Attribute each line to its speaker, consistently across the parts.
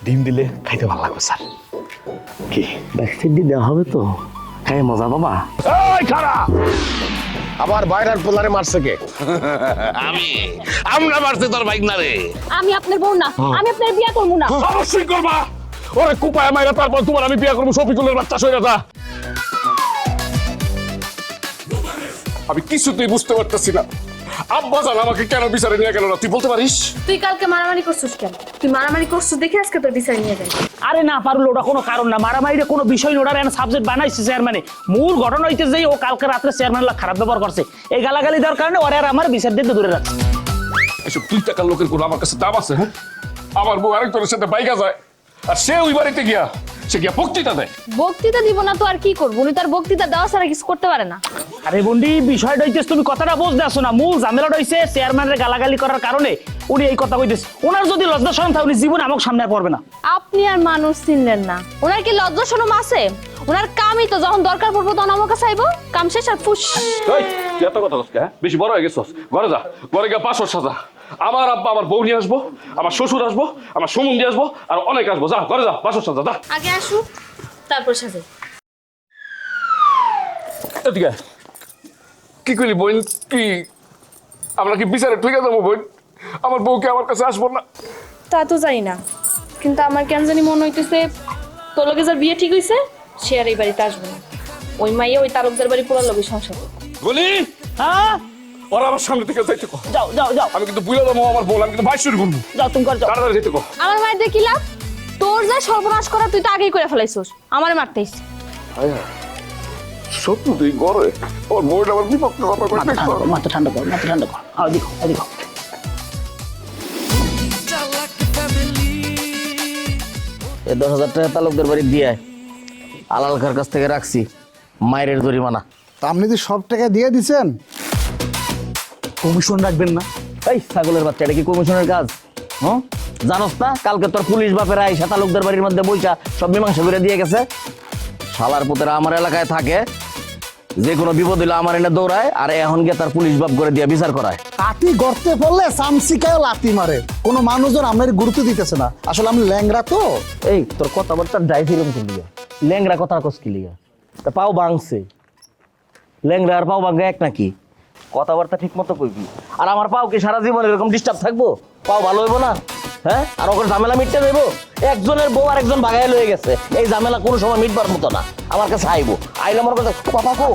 Speaker 1: ডিম দিলে খাইতে ভালো লাগবে স্যার। কি
Speaker 2: ভ্যাকসিন দেওয়া হবে তো? হ্যাঁ মজা বাবা।
Speaker 1: এই খারা আবার বাইরের পোলারে মারছে কে?
Speaker 3: আমরা মারছি তোর বাইক না রে।
Speaker 4: আমি আপনার বউ না, আমি আপনার বিয়ে করবো না।
Speaker 1: অবশ্যই করবা। ওরে কুপায় মাইরা তারপর তোমার আমি বিয়ে করবো শফিকুলের বাচ্চা সইরাটা। আমি কিছুতেই বুঝতে পারতেছি না আব্বা জান আমাকে কেন বিচারে নিয়ে গেল না, তুই বলতে পারিস?
Speaker 4: তুই কালকে মারামারি করছিস কেন? তুই মারামারি করছিস দেখে আজকে তোর বিচার নিয়ে যাই।
Speaker 2: আরে না পারলো, ওটা কোনো কারণ না, মারামারির কোনো বিষয় না, ওটার সাবজেক্ট বানাইছে চেয়ারম্যানে। মূল ঘটনা হইতে যাই ও কালকে রাত্রে চেয়ারম্যান খারাপ ব্যবহার করছে, এই গালাগালি দেওয়ার কারণে ওরে আর আমার বিচার দিতে দূরে রাখছে।
Speaker 1: এসব 2 টাকার লোকের কোনো আমার কাছে দাম আছে? হ্যাঁ, আমার বউ আরেকজনের সাথে বাইকা যায় আর সে ওই বাড়িতে গিয়া সে গিয়া বক্তৃতা দেয়।
Speaker 4: বক্তৃতা দিব না তো আর কি করবো? উনি তার বক্তৃতা দেওয়া ছাড়া কিছু করতে পারে না।
Speaker 2: আরে বন্ডি, বিষয়টা হইতেছে তুমি কথাটা বুঝতে আসো না। মূল ঝামেলাটা হইছে চেয়ারম্যানের গালাগালি করার কারণে উনি এই কথা কইতেছে। ওনার যদি লজ্জা শরম থাকে উনি জীবনে আমাকে সামনে আর পড়বে না।
Speaker 4: আপনি আর মানুষ চিনলেন না। ওনার কি লজ্জা শরম আছে? ওনার কামই তো যখন দরকার পড়বো তখন আমার কাছে আইবো, কাম শেষ আর ফুস।
Speaker 1: এই তুই এত কথা বলছিস, হ্যাঁ? বেশি বড় হয়ে গেছস। ঘরে যা, ঘরে গিয়ে পাঁচশো সাজা। আমার আব্বা আমার বউ নিয়ে আসবো, আমার শ্বশুর আসবো, আমার সমুন্দি আসবো, আর অনেক আসবো। যা ঘরে যা, পাঁচশো সাজা যা।
Speaker 4: আগে আসুক তারপর সাজে।
Speaker 1: এদিকে কি কইলি বোন? কি আমরা কি বিচারে ঠিক আছে বোন? আমার বউকে আমার কাছে আসবো না?
Speaker 4: তা তো জানি না, কিন্তু আমার কেন জানি মনে হইতেছে তোর লগে যার বিয়ে ঠিক হইছে সে আর এই বাড়িতে আসবে না। ওই মাইয়া ওই তালুকদার বাড়ি পোড়ার লগে সংসার করবে।
Speaker 1: বলি
Speaker 2: হ্যাঁ
Speaker 1: ওরা আমার সামনে থেকে যাইতে কো।
Speaker 2: যাও যাও যাও,
Speaker 1: আমি কিন্তু বুঝে যাবো আমার বউ, আমি কিন্তু বাইশ শুরু করবো।
Speaker 2: যাও তুমি করে যাও।
Speaker 1: তাড়াতাড়ি যেতে কো।
Speaker 4: আমার মায়ের দেখি লাভ, তোর যা সর্বনাশ করা তুই তো আগেই করে ফেলাইছিস, আমারে মারতেইস।
Speaker 1: সত্যি তুই ঘরে ওর বউটা আমার বিপক্ষে কথা কইতে।
Speaker 2: মাথা ঠান্ডা কর, মাথা ঠান্ডা কর। আও দেখো, দেখো। এই 10,000 টাকা তালুকদার বাড়ি দিয়ে আলাল খার কাছ থেকে রাখছি, মায়ের জরিমানা।
Speaker 5: তা আপনি যে সব টাকা দিয়ে দিছেন?
Speaker 2: কমিশন রাখবেন না? এই ছাগলের বাচ্চা, এটা কি কমিশনের কাজ? হ্যাঁ, জানোস না কালকে তোর পুলিশ বাপের আইসা তালুকদার বাড়ির মধ্যে বইসা সব মীমাংসা করে দিয়ে গেছে। শালার পুতেরা আমার এলাকায় থাকে, যে কোনো বিপদ হইলে আমার এনে দৌড়ায়, আর এখন গিয়ে তার পুলিশ বাপ করে দিয়ে বিচার করায়।
Speaker 5: কাটি গর্তে পড়লে চামচিকায় লাথি মারে, কোনো মানুষজন আপনার গুরুত্ব দিতেছে না। আসলে আমি ল্যাংরা তো।
Speaker 2: এই তোর কথাবার্তা ড্রাইভ এরকম কি লিগা? ল্যাংরা কথা কস কি লিগা? তা পাও ভাঙছে, ল্যাংরা আর পাও ভাঙা এক নাকি? কথাবার্তা ঠিক মতো কইবি। আর আমার পাও কি সারা জীবন এরকম ডিস্টার্ব থাকবো? পাও ভালো হইবো না? হ্যাঁ, আর ওখানে ঝামেলা মিটতে দেবো? একজনের বউ আর একজন ভাগাই লয়ে গেছে, এই ঝামেলা কোনো সময় মিটবার মতো না। আমার কাছে আইবো, আইলে আমার কথা পাপা কো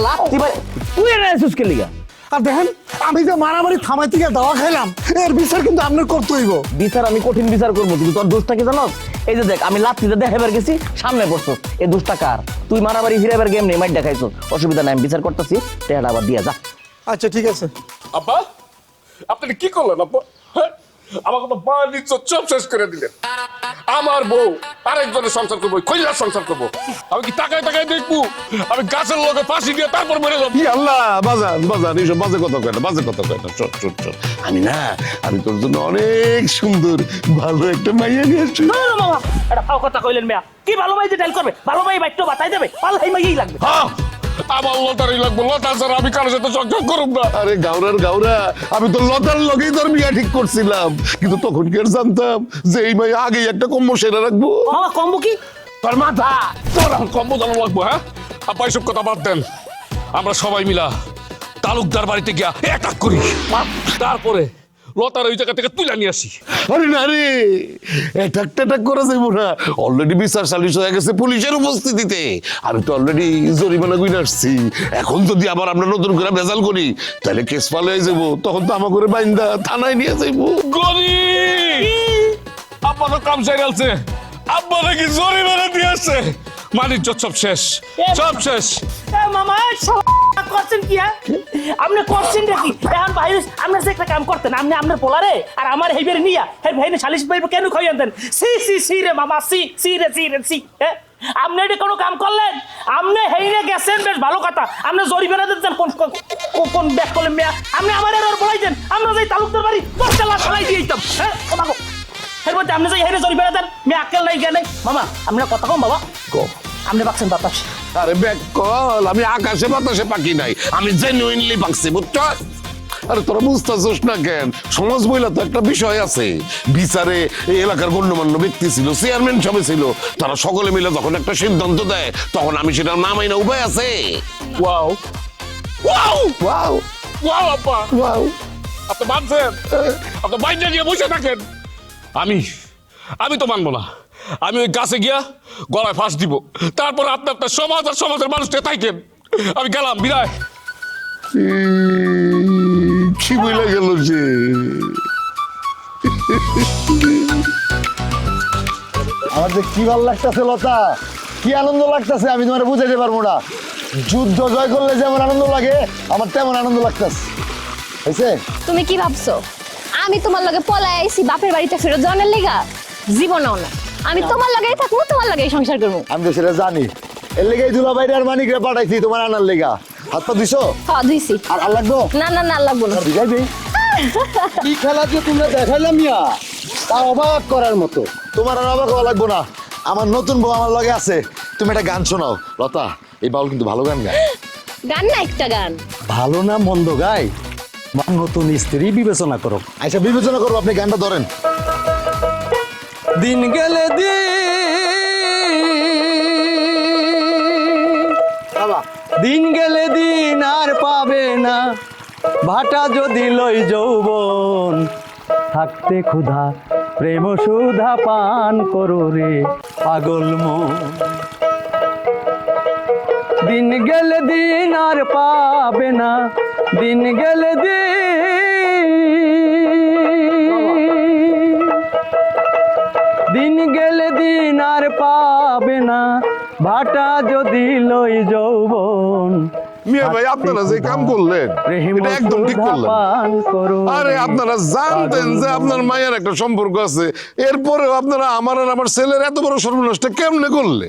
Speaker 2: লাত্তি ভাই তুই এনে আসিস কে লিগা?
Speaker 5: আর দেখেন আমি যে মারামারি থামাই থেকে দাওয়া খাইলাম, এর বিচার কিন্তু আপনার করতে হইব।
Speaker 2: বিচার আমি কঠিন বিচার করবো, কিন্তু তোর দোষটা কি জানো? এই যে দেখ, আমি লাত্তিতে দেখাবার গেছি, সামনে পড়ছো, এই দোষটা কার? তুই মারামারি হিরাবার গেম নেই, মাইট দেখাইছো, অসুবিধা নাই, আমি বিচার করতেছি, টেহাটা আবার দিয়া যা।
Speaker 5: আচ্ছা ঠিক আছে।
Speaker 1: আব্বা আপনি কি করলেন আব্বা? হ্যাঁ, আমাকে তো বাড়ির চপ শেষ করে দিলেন। আমার বউ আরেকজনের সংসার করবো, কইলার সংসার করবো। আমি কি তাকায় তাকায় দেখবো? আমি গাছের লগে ফাঁসি দিয়ে তারপর মেরে যাবো?
Speaker 3: আল্লাহ বাজান বাজান, এইসব বাজে কথা কয় না, বাজে কথা কয় না। চল চল চল, আমি না, আমি তোর জন্য অনেক সুন্দর ভালো একটা মাইয়া নিয়ে আসছি।
Speaker 2: না না মামা, এটা ফাও কথা কইলেন মেয়া। কি ভালো মাই যে ডাইল করবে? ভালো মাই বাইট্টো বাতাই দেবে, পাল্লাই মাইই লাগবে।
Speaker 1: হ্যাঁ, আমার লতারি লাগবো, লতা ছাড়া আমি কারোর সাথে সংসার করব না।
Speaker 3: আরে গাউরার গাউরা, আমি তো লতার লগেই তোর বিয়া ঠিক করছিলাম, কিন্তু তখন কি আর জানতাম যে এই মাইয়া আগেই একটা কম্বো সেরা রাখবো।
Speaker 2: মামা কম্বো কি?
Speaker 1: তোর মাথা, তোর কম্বো জানো লাগবো। হ্যাঁ আপা, এসব কথা বাদ দেন। আমরা সবাই মিলা তালুকদার বাড়িতে গিয়া অ্যাটাক করি, তারপরে লতার ওই জায়গা থেকে তুলে নিয়ে আসি।
Speaker 3: আরে না রে, অ্যাটাক করা যাইব না, অলরেডি বিচার সালিশ হয়ে গেছে পুলিশের উপস্থিতিতে। আমি তো অলরেডি জরিমানা গুইনা আসছি। এখন যদি আবার আমরা নতুন করে ভেজাল করি তাহলে কেস ফাল হয়ে যাবো, তখন তো আমার করে বাইন্দা থানায় নিয়ে যাইবো।
Speaker 1: গরি আব্বা তো কাম সাইরালছে, আব্বা নাকি জরিমানা দিয়ে আসছে। মানিক সব শেষ, সব শেষ।
Speaker 2: এ মামা, করছেন কি? আপনি করছেন কি এখন? ভাই আপনি যে একটা কাম করতেন, আপনি আপনার পোলারে আর আমার হেবের নিয়া হে ভাই সালিশ পাইব কেন খাইয়া দেন? সি সি সি রে মামা, সি সি রে সি রে সি। হ্যাঁ, আপনি এটা কোনো কাম করলেন? আপনি হেইরে গেছেন, বেশ ভালো কথা। আপনি জরিমানা দিতেন কোন কোন ব্যাক করলেন মেয়া? আপনি আমার আর বলাই দেন, আমরা যাই তালুকদার বাড়ি দশটা লাখ ফেলাই দিয়ে দিতাম। হ্যাঁ মাগো, এর মধ্যে আপনি যাই হেরে জরিমানা দেন, মেয়ে আক্কেল নাই জ্ঞান নাই। মামা আপনার কথা কম বাবা, কম। আপনি বাকছেন বাতাস।
Speaker 3: আরে ব্যাক কল, আমি আকাশে বাতাসে পাখি নাই, আমি জেনুইনলি পাকছি, বুঝছো? আরে তোরা বুঝতেছস না কেন? সমাজ বইলা তো একটা বিষয় আছে। বিচারে এই এলাকার গণ্যমান্য ব্যক্তি ছিল, চেয়ারম্যান সবে ছিল, তারা সকলে মিলে যখন একটা সিদ্ধান্ত দেয় তখন আমি সেটা না মাইনা উপায় আছে?
Speaker 1: ওয়াও
Speaker 3: ওয়াও ওয়াও
Speaker 1: ওয়াও আব্বা,
Speaker 3: ওয়াও।
Speaker 1: আপনি মানছেন? আপনি বাইরে গিয়ে বসে থাকেন। আমি তো মানবো না। আমি ওই গাছে গিয়া গলায় ফাঁস দিব, তারপর আপনি আপনার সমাজ আর সমাজের মানুষকে থাকেন। আমি গেলাম, বিদায়।
Speaker 3: কি বইলা গেল যে?
Speaker 5: আমার যে কি ভালো লাগতেছে লতা, কি আনন্দ লাগতেছে আমি তোমার বুঝাইতে পারবো না। যুদ্ধ জয় করলে যেমন আনন্দ লাগে আমার তেমন আনন্দ লাগতেছে। হয়েছে?
Speaker 6: তুমি কি ভাবছো আমি তোমার লগে পলাই আইছি বাপের বাড়িতে ফেরত যাওয়ার লেগা? জীবনও না। আমি তোমার লগেই থাকবো, তোমার লগেই সংসার করবো।
Speaker 5: আমি তো সেটা জানি, এর লেগেই দুলা বাইরে আর মানিকরে পাঠাইছি তোমার আনার লেগা। হাত পা দিছো?
Speaker 6: হ্যাঁ ধুইছি।
Speaker 5: আর লাগবো
Speaker 6: না না না লাগবো না।
Speaker 5: বুঝাইবি কি খেলা যে তোমরা দেখাইলাম মিয়া, তা অবাক করার মতো। তোমার আর অবাক হওয়া লাগবো না, আমার নতুন বউ আমার লগে আছে। তুমি একটা গান শোনাও লতা, এই বাউল কিন্তু ভালো গান গায়।
Speaker 6: গান না একটা গান।
Speaker 5: ভালো না মন্দ গায়, আমার নতুন স্ত্রী বিবেচনা করো। আচ্ছা বিবেচনা করো, আপনি গানটা ধরেন।
Speaker 7: দিন গেলে দিন গেলে দিন আর পাবে না, ভাটা যদি লই যৌবন, থাকতে ক্ষুধা প্রেম সুধা পান করো রে পাগল মন। দিন গেলে দিন আর পাবে না, দিন গেলে দিন গেলে দিন আর পাবে না, ভাটা যদি লই যৌবন।
Speaker 3: মিয়া ভাই, আপনারা যে কাম করলেন এটা একদম ঠিক করলেন। আরে আপনারা জানতেন যে আপনার মায়ের একটা সম্পর্ক আছে, এরপরেও আপনারা আমার আর আমার ছেলের এত বড় সর্বনাশটা কেমনে করলে?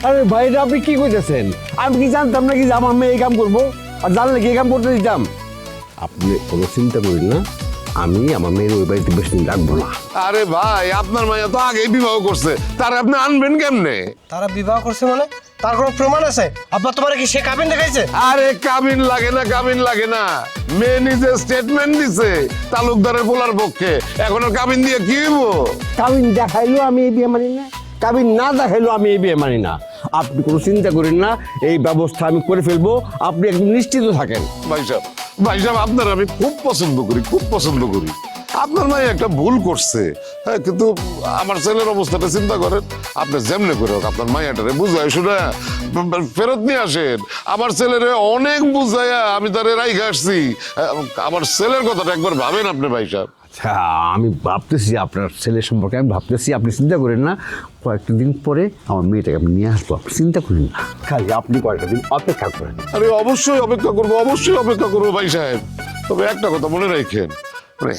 Speaker 7: আরে ভাইরা আপনি কি কইতেছেন? আমি কি জানতাম নাকি যে আমার মেয়ে এই কাম করবো? আর জানলে কি এই কাম করতে দিতাম? আপনি কোনো চিন্তা করেন না, আমি আমার মেয়ের ওই বাড়িতে বেশি দিন রাখবো না।
Speaker 3: আরে ভাই, আপনার মাইয়া তো আগেই বিবাহ করছে, তার আপনি আনবেন কেমনে?
Speaker 8: তারা বিবাহ করছে মানে তার কোনো প্রমাণ আছে? আপনার তোমার কি সে কাবিন দেখাইছে?
Speaker 3: আরে কাবিন লাগে না, কাবিন লাগে না। মেয়ে নিজে স্টেটমেন্ট দিছে তালুকদারের বলার পক্ষে, এখন আর কাবিন দিয়ে কি হইব?
Speaker 7: কাবিন দেখাইলো আমি এই বিয়ে মানি না, কাবিন না দেখাইলো আমি এই বিয়ে মানি না। আপনি কোনো চিন্তা করেন না, এই ব্যবস্থা আমি করে ফেলবো, আপনি একদম নিশ্চিত থাকেন।
Speaker 3: ভাই সাহেব, আপনার আমি খুব পছন্দ করি, খুব পছন্দ করি। আপনার মাই একটা ভুল করছে, হ্যাঁ, কিন্তু আমার ছেলের অবস্থাটা চিন্তা করেন। আপনি যেমনে করে হোক আপনার মাইয়াটারে বুঝায় শুনে ফেরত নিয়ে আসেন। আমার ছেলেরে অনেক বুঝাইয়া আমি তারে রাইখে আসছি। আমার ছেলের কথাটা একবার ভাবেন আপনি ভাই সাহেব।
Speaker 7: আচ্ছা, আমি ভাবতেছি আপনার ছেলের সম্পর্কে, আমি ভাবতেছি, আপনি চিন্তা করেন না। কয়েকটা দিন পরে আমার মেয়েটাকে আমি নিয়ে আসবো, আপনি চিন্তা করেন না। খালি আপনি কয়েকটা দিন অপেক্ষা করেন।
Speaker 3: আরে অবশ্যই অপেক্ষা করবো, অবশ্যই অপেক্ষা করবো ভাই সাহেব। তবে একটা কথা মনে রাখেন, মানে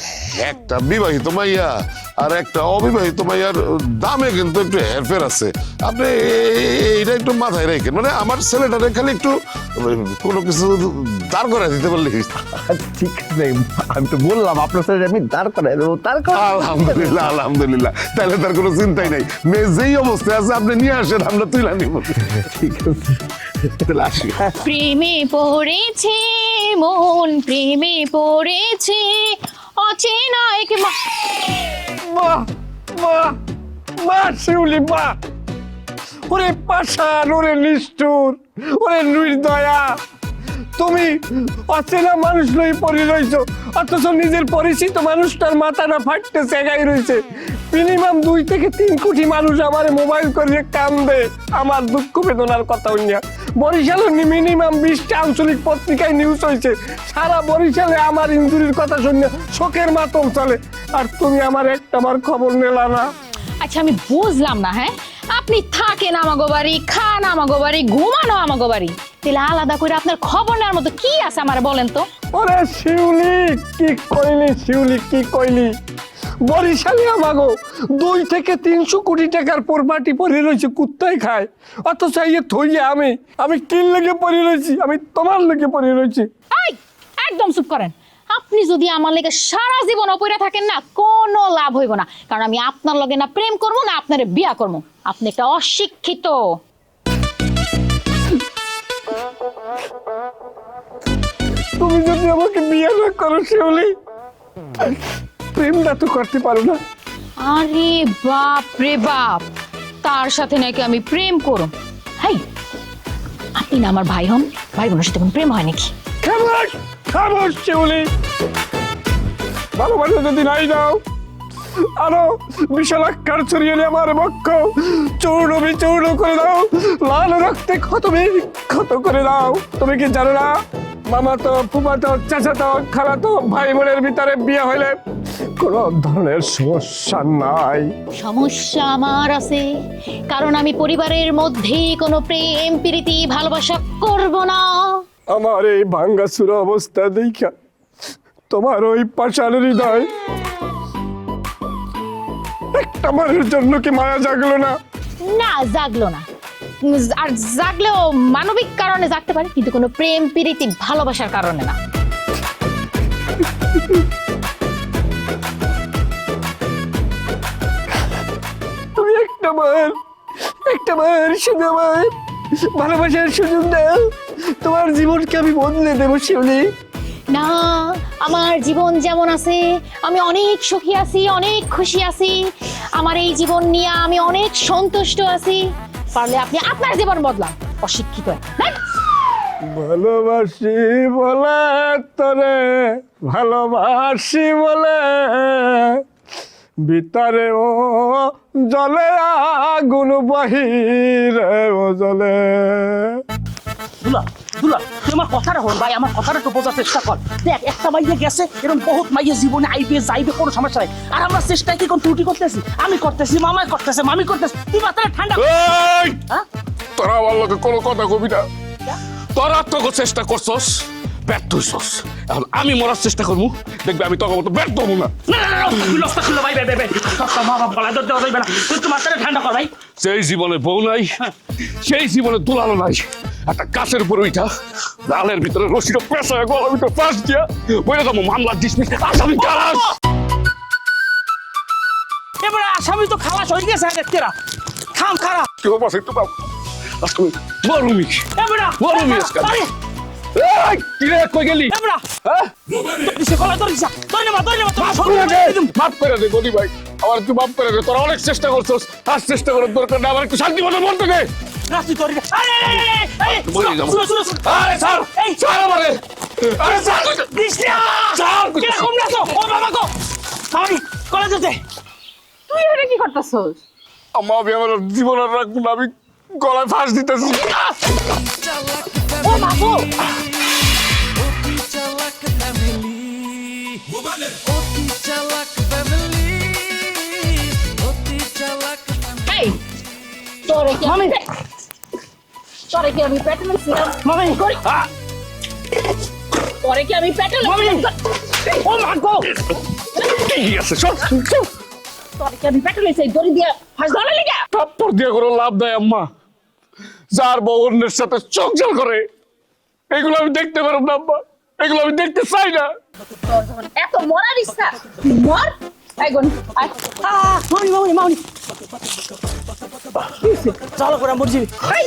Speaker 3: একটা বিবাহিত মাইয়া আর একটা অবিবাহিত মাইয়ার দামে কিন্তু একটু হেরফের আছে। আপনি এইটা একটু মাথায় রাখেন। মানে আমার ছেলেটারে খালি একটু কোনো কিছু দাঁড় করে দিতে পারলে।
Speaker 7: ঠিক আছে, আমি তো বললাম আপনার ছেলে আমি দাঁড় করাই দেবো,
Speaker 3: আলহামদুলিল্লাহ, আলহামদুলিল্লাহ। তাহলে তার কোনো চিন্তাই নাই। মেয়ে যেই অবস্থায় আছে আপনি নিয়ে আসেন, আমরা তুলে নিব।
Speaker 7: ঠিক আছে, তাহলে আসি।
Speaker 6: প্রেমে পড়েছে মন, প্রেমে পড়েছে অচেনা এক
Speaker 8: বাহ বাহ বাহ শিউলি বাহ! ওরে পাষাণ, ওরে নিষ্ঠুর, ওরে নির্দয়া! তুমি অচেনা মানুষ লই পড়ে রইছো, অথচ নিজের পরিচিত মানুষটার মাথাটা ফাটতে চেগাই রইছে। মিনিমাম 2 থেকে 3 কোটি মানুষ আমার মোবাইল করে কান্দে আমার দুঃখ বেদনার কথা হইয়া। বরিশালে মিনিমাম 20টা আঞ্চলিক পত্রিকায় নিউজ হয়েছে। সারা বরিশালে আমার ইনজুরির কথা শুনে শোকের মাতম চলে, আর তুমি আমার একটাবার খবর নিলা না।
Speaker 6: আচ্ছা আমি বুঝলাম না, হ্যাঁ আপনি থাকেন আমাগো বাড়ি, খান আমাগো বাড়ি, ঘুমানো আমাগো বাড়ি, তাহলে আলাদা করে আপনার খবর নেওয়ার মতো কি আছে আমার বলেন তো?
Speaker 8: ওরে শিউলি কি কইলি, শিউলি কি কইলি! বরিশালে আমাগো 2 থেকে 300 কোটি টাকার প্রপার্টি পড়ে রয়েছে, কুত্তায় খায়। অথচ ইয়ে থইয়ে আমি কিন লেগে পড়ে রয়েছি, আমি তোমার লেগে পড়ে রয়েছি।
Speaker 6: এই একদম চুপ করেন। আপনি যদি আমার লেগে সারা জীবন অপইরা থাকেন না, কোনো লাভ হইব না। কারণ আমি আপনার লগে না প্রেম করবো না আপনারে বিয়া করবো। আপনি একটা অশিক্ষিত।
Speaker 8: তুমি তুমি যদি আমাকে বিয়ে না করো শিউলি, প্রেমটা তো করতে পারো না।
Speaker 6: আরে বাপ রে বাপ, তার সাথে নাকি আমি প্রেম করব? হাই, আপনি না আমার ভাই হন, ভাই বোনের সাথে কোনো প্রেম হয় নাকি?
Speaker 8: খামোশ খামোশ শিউলি, ভালোবাসা যদি নাই দাও, আরো বিশালাকার ছড়িয়ে আমার বক্ষ চূর্ণ বিচূর্ণ করে দাও, লাল রক্তে ক্ষত করে দাও। তুমি কি জানো না, মামা তো ফুফা তো চাচা তো খালা তো ভাই বোনের ভিতরে বিয়ে হইলে কোনো ধরনের সমস্যা নাই।
Speaker 6: সমস্যা আমার আছে, কারণ আমি পরিবারের মধ্যে কোনো প্রেম প্রীতি ভালোবাসা করব না।
Speaker 8: আমার এই ভাঙ্গাচুরা অবস্থা দেখা তোমার ওই পাষাণ হৃদয় একটা মানুষের জন্য কি মায়া জাগলো না?
Speaker 6: না, জাগলো না। আর জাগলেও মানবিক কারণে জাগতে পারে, কিন্তু কোনো প্রেম প্রীতি ভালোবাসার কারণে না।
Speaker 8: তুমি একটা বার শুধু আমার ভালোবাসার সুযোগ দাও, তোমার জীবনকে আমি বদলে দেবো শিউলি।
Speaker 6: না, আমার জীবন যেমন আছে আমি অনেক সুখী আছি, অনেক খুশি আছি। আমার এই জীবন নিয়ে আমি অনেক সন্তুষ্ট আছি। পারলে আপনি আপনার জীবন বদলান, অশিক্ষিত।
Speaker 8: ভালোবাসি বলে তোরে, ভালোবাসি বলে ভিতরে ও জলে আগুন, বাহিরে ও জলে।
Speaker 2: দুলা দুলা, তুই আমার কথাটা হল ভাই, আমার কথাটা একটু বোঝার চেষ্টা কর। দেখ, একটা মাইয়া গেছে, এরকম বহুত মাইয়া জীবনে আইবে যাইবে, কোনো সমস্যা নাই। আর আমরা চেষ্টায় কি কোন ত্রুটি করতেছি? আমি করতেছি, মামাই করতেছে, মামি করতেছে। তুই মাথাটা ঠান্ডা।
Speaker 1: এই!
Speaker 2: হ্যাঁ?
Speaker 1: তোরা আমার লোকে কোনো কথা কবি না। তোরা তো চেষ্টা করছস, ব্যর্থ হইছস। এখন আমি মরার চেষ্টা করবো, দেখবি আমি তোর মতো ব্যর্থ হবো না।
Speaker 2: না না না, তুই লস্তা খুলো ভাই, ভাই ভাই ভাই, মা বাপ গলা ধরতে যাইবে না। তুই একটু মাথাটা ঠান্ডা কর ভাই।
Speaker 1: সেই জীবনে বউ নাই, সেই জীবনে দুলালো নাই। একটা গাছের উপর উঠা জালের ভিতরে রশিটা পেঁচায় গলার ভিতরে ফাঁস দিয়া বলে যাবো মামলা ডিসমিস, আসামি খালাস।
Speaker 2: এবারে আসামি তো খালাস হয়ে গেছে দেখতেরা। খাম খারাপ
Speaker 1: কেউ পাশে একটু পাবো আসামি মরুমি
Speaker 2: এবারে
Speaker 1: মরুমি আজকাল। এই, কি রে, কই গেলি?
Speaker 2: এবারে
Speaker 1: হ্যাঁ?
Speaker 2: দিছে গলা ধরিস, ধরে নেবা
Speaker 1: মাফ করে দে গলি ভাই, আমার একটু মাফ করে দে। তোরা অনেক চেষ্টা করছস, আর চেষ্টা করার দরকার না। আমার একটু শান্তি মতো বলতে দে।
Speaker 2: রাস্তি ধরে
Speaker 1: বলে যাবো।
Speaker 2: আরে
Speaker 1: স্যার,
Speaker 2: এই
Speaker 1: স্যার আমারে, আরে স্যার,
Speaker 2: কৃষ্ণা
Speaker 1: স্যার,
Speaker 2: কিরকম নাচো? ও বাবা গো, মামি কলেজ যেতে।
Speaker 6: তুই এটা কি করতেছস?
Speaker 1: আম্মা, আমি আমার জীবন আর রাখবো না, আমি গলায় ফাঁস দিতেছি।
Speaker 2: ও বাবু,
Speaker 6: এই, তোরে কি
Speaker 2: মামি
Speaker 6: তোরে কি আমি পেটে লইছিলাম?
Speaker 2: মামি
Speaker 6: করি। তোরে কি আমি পেটে
Speaker 2: মামি,
Speaker 6: লইছিলাম?
Speaker 2: ও মা গো,
Speaker 1: কি আছে সব
Speaker 6: তোরে কি আমি পেটে লইছি দড়ি দিয়া ফাঁস ধরে লিগা?
Speaker 1: থাপ্পড় দিয়ে কোনো লাভ দেয় আম্মা। যার বউ অন্যের সাথে চকচক করে, এগুলো আমি দেখতে পারব না আম্মা, এগুলো আমি দেখতে চাই না।
Speaker 6: তোর যখন এত মরার ইচ্ছা, মর। এই গুন, আয়।
Speaker 2: মামি মামি মামি চলো করে মরছি।
Speaker 6: এই,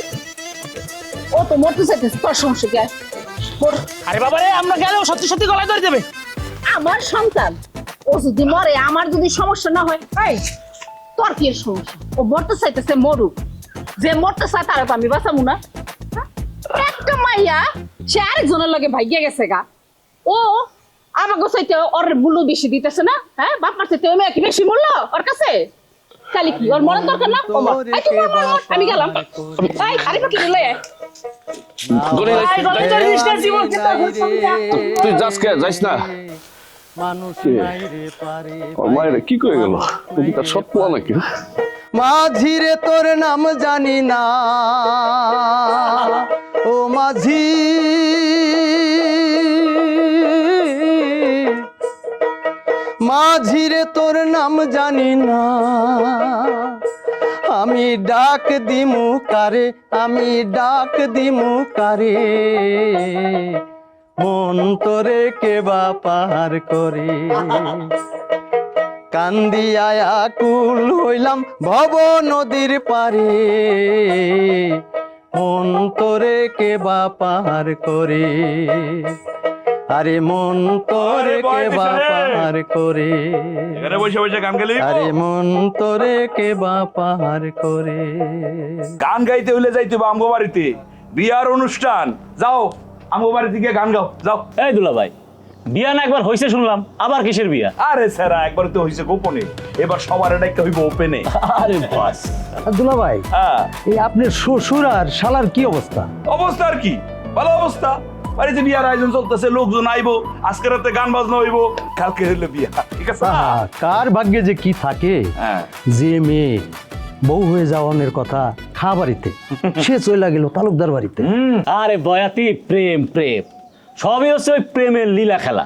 Speaker 6: ও তো মরতে চাইতেছে, তোর সমস্যা কি? আয়, মর।
Speaker 2: আরে বাবা রে, আমরা গেলেও সত্যি সত্যি গলায় ধরে দেবে।
Speaker 6: আমার সন্তান ও যদি মরে, আমার যদি সমস্যা না হয়, এই তোর কি এর সমস্যা? ও মরতে চাইতেছে, মরুক। যে মরতে চায় তারা তো আমি বাঁচাবো না। হ্যাঁ? একটা মাইয়া সে আরেকজনের লগে ভাইয়া গেছে গা, ও আমাকে চাইতে ওর বুলু বেশি দিতেছে না? হ্যাঁ, বাপ মার চাইতে ওই মেয়ে কি বেশি মূল্য ওর কাছে? তাহলে কি ওর মরার দরকার না? ও মর। এই তুই মর, মর, মর। আমি গেলাম। এই আরে বাকি লয়ে আয়।
Speaker 2: এই গলায় ধরে দিস না, জীবন কেটে
Speaker 1: তুই যাস কে, যাইস না। ওর মায়ের কি করে গেল? তুমি তার সৎ পোয়া নাকি?
Speaker 9: মাঝিরে তোর নাম জানি না, ও মাঝি মাঝিরে তোর নাম জানি না, আমি ডাক দিমু কারে, আমি ডাক দিমু কারে, মন তোরে কেবা পার করে। কান্দিয়া আকুল হইলাম ভব নদীর পারে, মন তোরে কেবা পার করে। আরে মন তোরে কে বাপার করে,
Speaker 8: এখানে বসে বসে গান গাইলে
Speaker 9: আরে মন তোরে কে বাপার করে।
Speaker 8: গান গাইতে হলে যাইতে হবে আমগো বাড়িতে, বিয়ার অনুষ্ঠান। যাও আমগো বাড়িতে গিয়ে গান গাও, যাও।
Speaker 2: এই দুলা ভাই, বিয়া না একবার হইছে শুনলাম, আবার কিসের বিয়া?
Speaker 8: আরে স্যার, একবার তো হইছে গোপনে, এবার সবার ডাইকে হইব ওপেনে।
Speaker 2: আরে বাস,
Speaker 7: দুলা ভাই,
Speaker 8: হ্যাঁ,
Speaker 7: এই আপনার শ্বশুর আর শালার কি অবস্থা?
Speaker 8: অবস্থা আর কি, ভালো অবস্থা। বাড়িতে বিয়ার আয়োজন চলতেছে, লোকজন আইবো, আজকে রাতে গান বাজনা হইবো, কালকে হইলো বিয়া, ঠিক আছে না?
Speaker 7: আহা, কার ভাগ্যে যে কি থাকে,
Speaker 8: হ্যাঁ।
Speaker 7: যে মেয়ে বউ হয়ে যাওয়ানোর কথা খা বাড়িতে, সে চলে গেল তালুকদার বাড়িতে।
Speaker 2: আরে বয়াতি, প্রেম প্রেম সবই হচ্ছে ওই প্রেমের লীলা খেলা।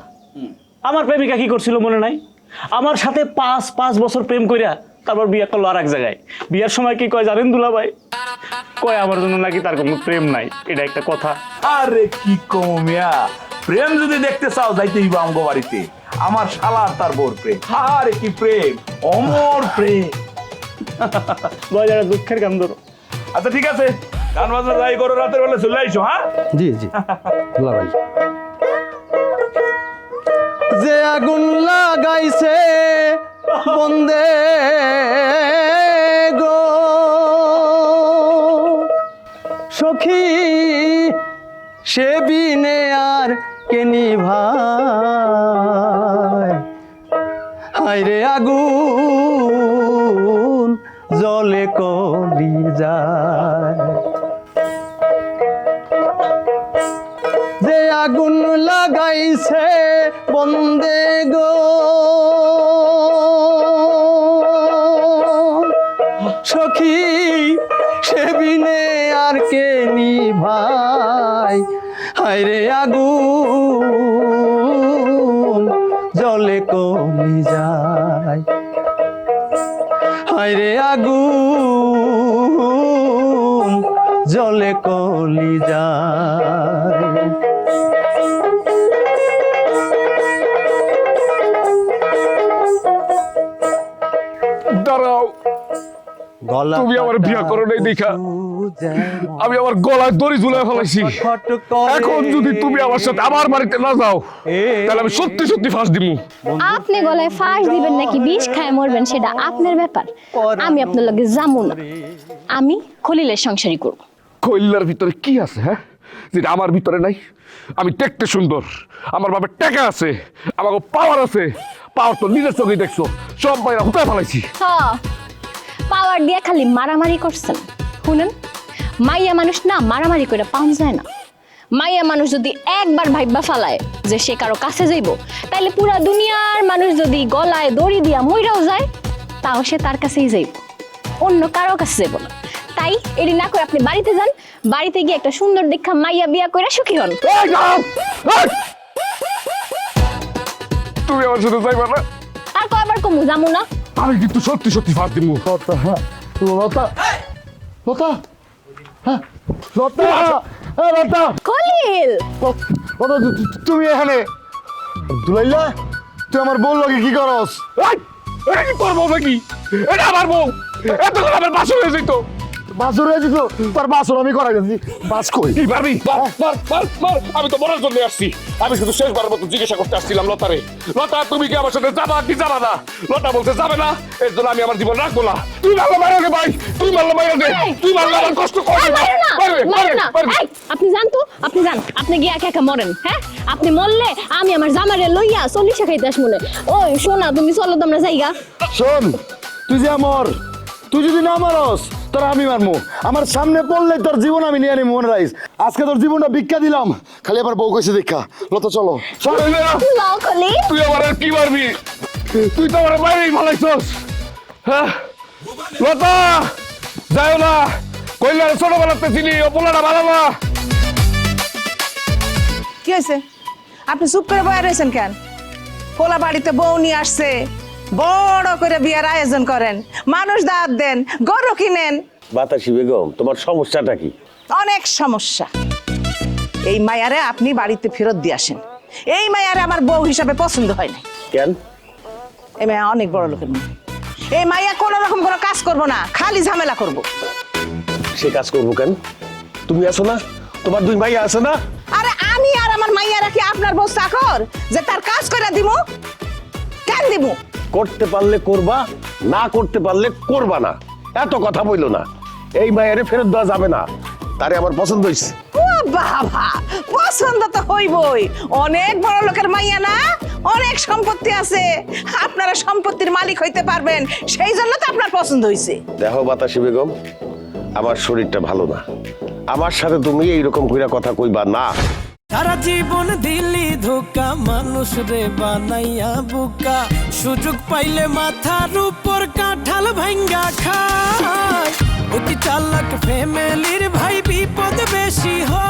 Speaker 2: আমার প্রেমিকা কি করছিল মনে নাই? আমার সাথে পাঁচ বছর প্রেম কইরা তারপর বিয়ে করলো আর এক জায়গায়। বিয়ার সময় কি কয় জানেন দুলা ভাই? কয় আমার জন্য নাকি তার কোনো প্রেম নাই। এটা একটা কথা।
Speaker 8: আরে কি কম মিয়া, প্রেম যদি দেখতে চাও যাইতে হইব আমগো বাড়িতে। আমার শালা তার বোর প্রেম, আরে কি প্রেম, অমর প্রেম।
Speaker 2: বাজারে দুঃখের গান ধরো।
Speaker 8: আচ্ছা ঠিক আছে, গান বাজনা যাই করো, রাতের বেলা চলে আইসো। হ্যাঁ,
Speaker 7: জি জি দুলা ভাই।
Speaker 9: যে আগুন লাগাইছে বন্দে গো সখী, সে বিনে আর কে নিভায়। হায়রে আগুন জলে কলি যায়, যে আগুন লাগাইছে বন্দে গো সখী, সে বিনে আর কে নিভাই। হায়রে আগুন জলে কলি যায়, হায়রে আগুন জলে কলি যায়।
Speaker 1: দাঁড়াও, তুমি আমার বিয়া করো নাই দেখা আমি আমার গলায় দড়ি ঝুলাই ফেলাইছি। এখন যদি তুমি আমার সাথে আমার বাড়িতে না যাও, তাহলে আমি সত্যি সত্যি ফাঁস দিমু।
Speaker 10: আপনি গলায় ফাঁস দিবেন নাকি বিষ খায় মরবেন সেটা আপনার ব্যাপার। আমি আপনার লগে যাবো না, আমি খলিলের সংসারই করব।
Speaker 1: কইল্লার ভিতরে কি আছে হ্যাঁ, যেটা আমার ভিতরে নাই? আমি দেখতে সুন্দর, আমার বাবার টাকা আছে, আমার পাওয়ার আছে। পাওয়ার তো নিজের চোখেই দেখছো, সব বাইরা হুতায় ফেলাইছি।
Speaker 10: পাওয়ার দিয়ে খালি মারামারি করছেন। শুনেন, মাইয়া মানুষ না মারামারি করে পাওয়া যায় না। মাইয়া মানুষ যদি একবার ভাইবা ফালায় যে সে কারো কাছে যাইব, তাইলে পুরা দুনিয়ার মানুষ যদি গলায় দড়ি দিয়া মইরাও যায়, তাও সে তার কাছেই যাইব, অন্য কারো কাছে যাইব না। তাই এটি না করে আপনি বাড়িতে যান, বাড়িতে গিয়ে একটা সুন্দর দেখা মাইয়া বিয়া করে সুখী হন।
Speaker 1: তুমি আমার সাথে যাইবা না?
Speaker 10: আর কয়বার কমু যামু না?
Speaker 1: আমি কিন্তু সত্যি সত্যি ফাঁস দিমু।
Speaker 5: লতা, লতা, লতা, হ্যাঁ, লতা, হ্যাঁ, লতা,
Speaker 10: খলিল,
Speaker 5: লতা, তুমি এখানে? দুলাইলা, তুই আমার বউ লাগে কি করস?
Speaker 1: এটা কি তোর বউ নাকি? এটা আমার বউ। এত করে আমার বাসর হয়ে যেত।
Speaker 5: বাসুর হয়ে যেত, তোর বাসুর আমি করাই গেছি। বাস কই?
Speaker 1: কি পারবি? মার। আমি তো মরার জন্য আসছি। আমি শুধু শেষবার মতো জিজ্ঞাসা করতে আসছিলাম লতারে, লতা তুমি কি আমার সাথে যাবা কি যাবা না? লতা বলতে যাবে না, এর জন্য আমি আমার জীবন রাখবো না। তুই মারলো মাইরাকে ভাই, তুই মারলো মাইরাকে, তুই মারলো আমার কষ্ট করবে না।
Speaker 10: আপনি জান তো, আপনি জান, আপনি গিয়ে একা একা মরেন। হ্যাঁ, আপনি মরলে আমি আমার জামারে লইয়া 40 খাইতে আস মনে। ওই শোনা, তুমি চলো তোমরা যাইগা।
Speaker 5: শোন, তুই যে আমার, তুই যদি না মারস তোর আমি মারমু। আমার সামনে পড়লে তোর জীবন আমি নিয়ে আনি, মনে রাখিস। আজকে তোর জীবনটা ভিক্ষা দিলাম, খালি আমার বউ কইছে দেখা। লতা চলো।
Speaker 10: লাও খলিল,
Speaker 1: তুই আমার আর কি মারবি? তুই তো আমার বাইরেই ভালাইছস। হ্যাঁ লতা, যাও না। কইলার ছোটবেলাতে চিনি, ও পোলাটা ভালো না।
Speaker 11: কি হয়েছে? আপনি চুপ করে বয়ে রয়েছেন কেন? পোলা বাড়িতে বউ নিয়ে আসছে, বড় করে বিয়ার আয়োজন করেন, মানুষ দাওয়াত দেন, গরু কিনেন।
Speaker 7: বাতাসি বেগম, তোমার সমস্যাটা কি?
Speaker 11: অনেক সমস্যা। এই মায়ারে আপনি বাড়িতে ফেরত দিয়ে আসেন। এই মায়ারে আমার বউ হিসাবে পছন্দ হয় না।
Speaker 7: কেন?
Speaker 11: এই মায়া অনেক বড় লোকের মেয়ে। এই মাইয়া কোনো রকম কোনো কাজ করবো না, খালি ঝামেলা করবো।
Speaker 7: সে কাজ করবো কেন? তুমি আছো না, তোমার দুই ভাই আছে না?
Speaker 11: আরে আমি আর আমার আমার মাইয়ারা কি আপনার বউ চাকর যে তার কাজ করে দিমু? কেন দিমু?
Speaker 7: করতে পারলে করবা, না করতে পারলে করবা না, এত কথা বইলো না। এই মায়েরে ফেরত দেওয়া যাবে না, তারে আমার পছন্দ হয়েছে।
Speaker 11: ও বাবা, পছন্দ তো হইবই। অনেক বড় লোকের মাইয়া না, অনেক সম্পত্তি আছে, আপনারা সম্পত্তির মালিক হইতে পারবেন, সেই জন্য তো আপনার পছন্দ হয়েছে।
Speaker 7: দেখো বাতাসি বেগম, আমার শরীরটা ভালো না, আমার সাথে তুমি এইরকম কইরা কথা কইবা না।
Speaker 9: সারা জীবন দিলি ধোকা, মানুষ রে বানাইয়া বোকা, সুযোগ পাইলে মাথার উপর কাঁঠাল ভাঙ্গা খায়। অতি চালাক ফ্যামিলির ভাই বিপদ বেশি হয়।